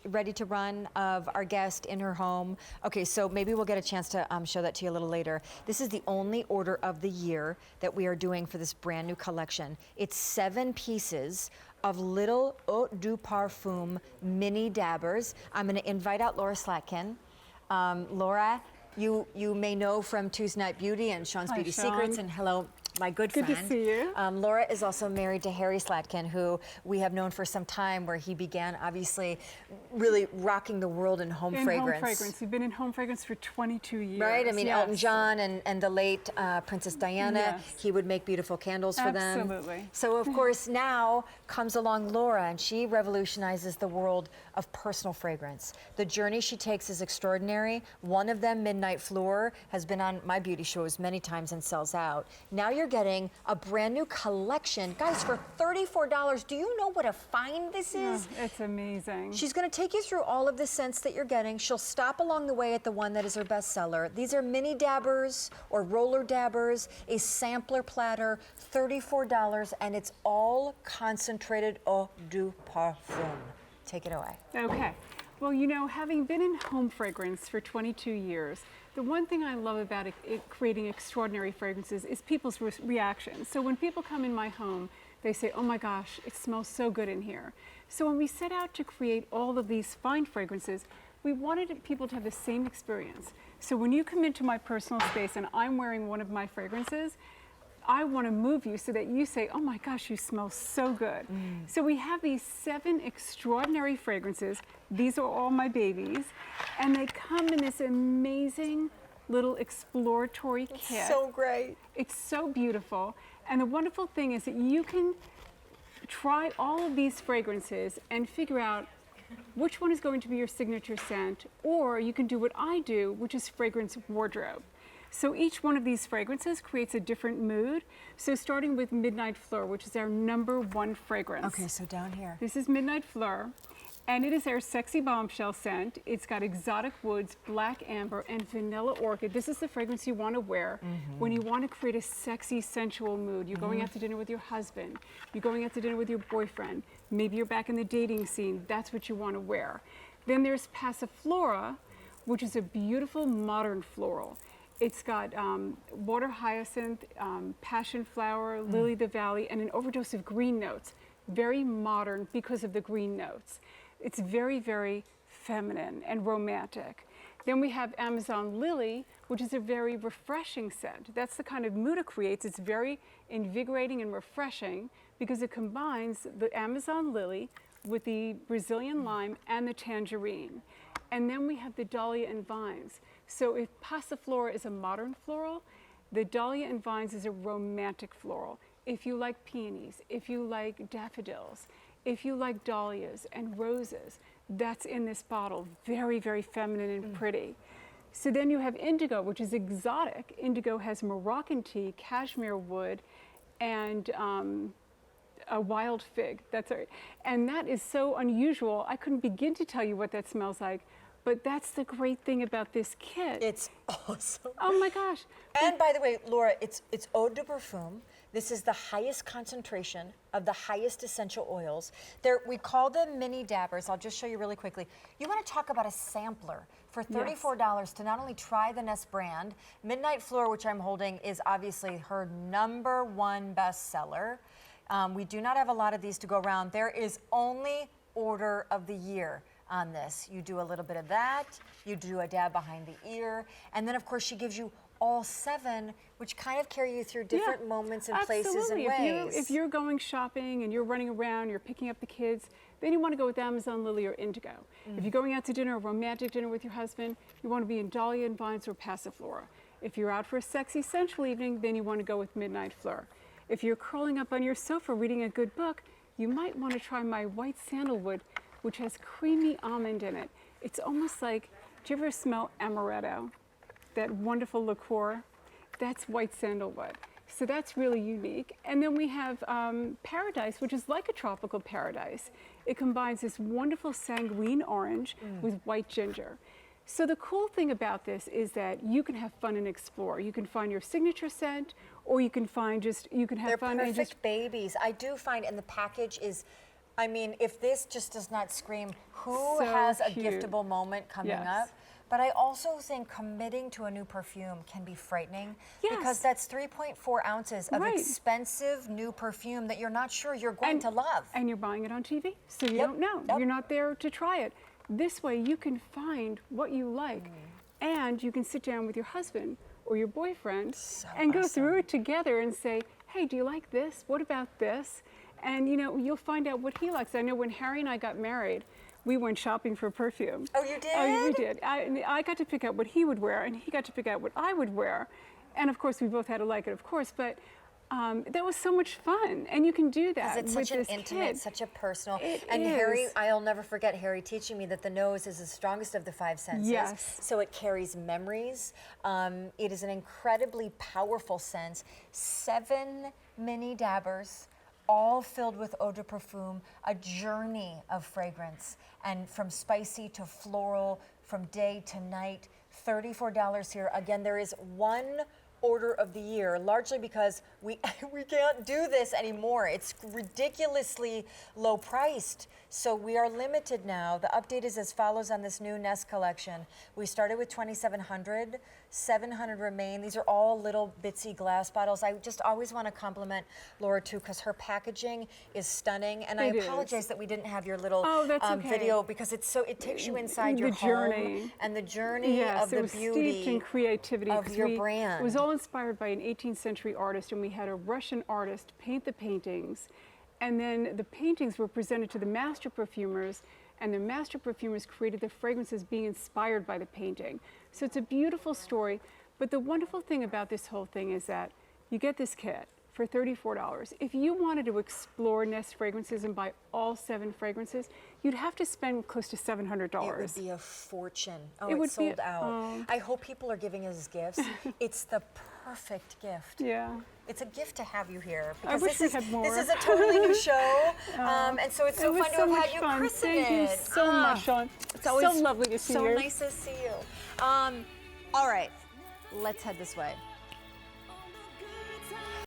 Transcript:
ready to run of our guest in her home. Okay, so maybe we'll get a chance to show that to you a little later. This is the only order of the year that we are doing for this brand new collection. It's 7 pieces of little Eau de Parfum mini dabbers. I'm gonna invite out Laura Slatkin. Laura, you may know from Tuesday Night Beauty and Shawn's Beauty Secrets, and hello, my good friend. Good to see you. Laura is also married to Harry Slatkin, who we have known for some time, where he began obviously really rocking the world in home fragrance. Home fragrance. You've been in home fragrance for 22 years. Right? I mean, yes. Elton John and the late Princess Diana, Yes. he would make beautiful candles for them. Absolutely. So, of course, now comes along Laura, and she revolutionizes the world of personal fragrance. The journey she takes is extraordinary. One of them, Midnight Fleur, has been on my beauty shows many times and sells out. Now you're getting a brand new collection. Guys, for $34, do you know what a find this is? Oh, it's amazing. She's gonna take you through all of the scents that you're getting. She'll stop along the way at the one that is her bestseller. These are mini dabbers or roller dabbers, a sampler platter, $34, and it's all concentrated eau de parfum. Take it away. Okay. Well, you know, having been in home fragrance for 22 years, the one thing I love about creating extraordinary fragrances is people's reactions. So when people come in my home, they say, oh my gosh, it smells so good in here. So when we set out to create all of these fine fragrances, we wanted people to have the same experience. So when you come into my personal space and I'm wearing one of my fragrances, I want to move you so that you say, oh my gosh, you smell so good. So we have these 7 extraordinary fragrances. These are all my babies. And they come in this amazing little exploratory kit. So great. It's so beautiful. And the wonderful thing is that you can try all of these fragrances and figure out which one is going to be your signature scent, or you can do what I do, which is fragrance wardrobe. So each one of these fragrances creates a different mood. So starting with Midnight Fleur, which is our #1 fragrance. Okay, so down here. This is Midnight Fleur, and it is our sexy bombshell scent. It's got exotic woods, black amber, and vanilla orchid. This is the fragrance you want to wear when you want to create a sexy, sensual mood. You're going out to dinner with your husband. You're going out to dinner with your boyfriend. Maybe you're back in the dating scene. That's what you want to wear. Then there's Passiflora, which is a beautiful modern floral. It's got water hyacinth, passion flower, lily of the valley, and an overdose of green notes. Very modern because of the green notes. It's very, very feminine and romantic. Then we have Amazon Lily, which is a very refreshing scent. That's the kind of mood it creates. It's very invigorating and refreshing because it combines the Amazon Lily with the Brazilian lime and the tangerine. And then we have the Dahlia and Vines. So if Passiflora is a modern floral, the Dahlia and Vines is a romantic floral. If you like peonies, if you like daffodils, if you like dahlias and roses, that's in this bottle. Very, very feminine and pretty. So then you have Indigo, which is exotic. Indigo has Moroccan tea, cashmere wood, and a wild fig. That's right. And that is so unusual. I couldn't begin to tell you what that smells like. But that's the great thing about this kit. It's awesome. Oh my gosh. And by the way, Laura, it's eau de parfum. This is the highest concentration of the highest essential oils. We call them mini dabbers. I'll just show you really quickly. You want to talk about a sampler for $34 to not only try the Nest brand. Midnight Fleur, which I'm holding, is obviously her #1 bestseller. We do not have a lot of these to go around. There is only order of the year on this. You do a little bit of that, you do a dab behind the ear, and then of course she gives you all 7, which kind of carry you through different moments and places and ways. If you're going shopping and you're running around, you're picking up the kids, then you want to go with Amazon Lily or Indigo. If you're going out to dinner, a romantic dinner with your husband, you want to be in Dahlia and Vines or Passiflora. If you're out for a sexy, sensual evening, then you want to go with Midnight Fleur. If you're curling up on your sofa reading a good book, you might want to try my white sandalwood, which has creamy almond in it. It's almost like, do you ever smell amaretto? That wonderful liqueur? That's white sandalwood. So that's really unique. And then we have Paradise, which is like a tropical paradise. It combines this wonderful sanguine orange with white ginger. So the cool thing about this is that you can have fun and explore. You can find your signature scent, or you can find just, you can have fun and just... They're perfect babies. I do find, and the package is I mean, if this just does not scream, who So has a cute. giftable moment coming Yes. up? But I also think committing to a new perfume can be frightening because Yes. that's 3.4 ounces of Right. expensive new perfume that you're not sure you're going to love. And you're buying it on TV, so you Yep, don't know. yep. You're not there to try it. This way you can find what you like, and you can sit down with your husband or your boyfriend and go through it together and say, hey, do you like this? What about this? And you'll find out what he likes. I know when Harry and I got married, we went shopping for perfume. Oh, you did? Oh, we did. I got to pick out what he would wear, and he got to pick out what I would wear. And of course, we both had to like it, of course, but that was so much fun. And you can do that It's with such an this intimate, kid. such a personal. It and Harry, is. I'll never forget Harry teaching me that the nose is the strongest of the five senses. Yes. So it carries memories. It is an incredibly powerful sense. 7 mini dabbers, all filled with eau de parfum, a journey of fragrance. And from spicy to floral, from day to night, $34 here. Again, there is one order of the year, largely because we can't do this anymore. It's ridiculously low priced. So we are limited now. The update is as follows on this new Nest collection. We started with 2,700, 700 remain. These are all little bitsy glass bottles. I just always want to compliment Laura too, because her packaging is stunning. And I It is. apologize that we didn't have your little Oh, that's okay. video, because it takes you inside your The home journey. and the journey Yes, of it the was beauty steeped in creativity of 'cause your It brand. was all inspired by an 18th century artist, and we had a Russian artist paint the paintings, and then the paintings were presented to the master perfumers, and the master perfumers created the fragrances being inspired by the painting. So it's a beautiful story, but the wonderful thing about this whole thing is that you get this kit for $34. If you wanted to explore Nest fragrances and buy all 7 fragrances, you'd have to spend close to $700. It would be a fortune. Oh, It it's would be- sold out. I hope people are giving us gifts. It's the perfect gift. Yeah. It's a gift to have you here. I Because wish this we is, had more. This is a totally new show. And so it's so It was fun to so have much had you fun. christen Thank you it. so much, Shawn. It's always so lovely to see so you. nice to see you. All right, let's head this way.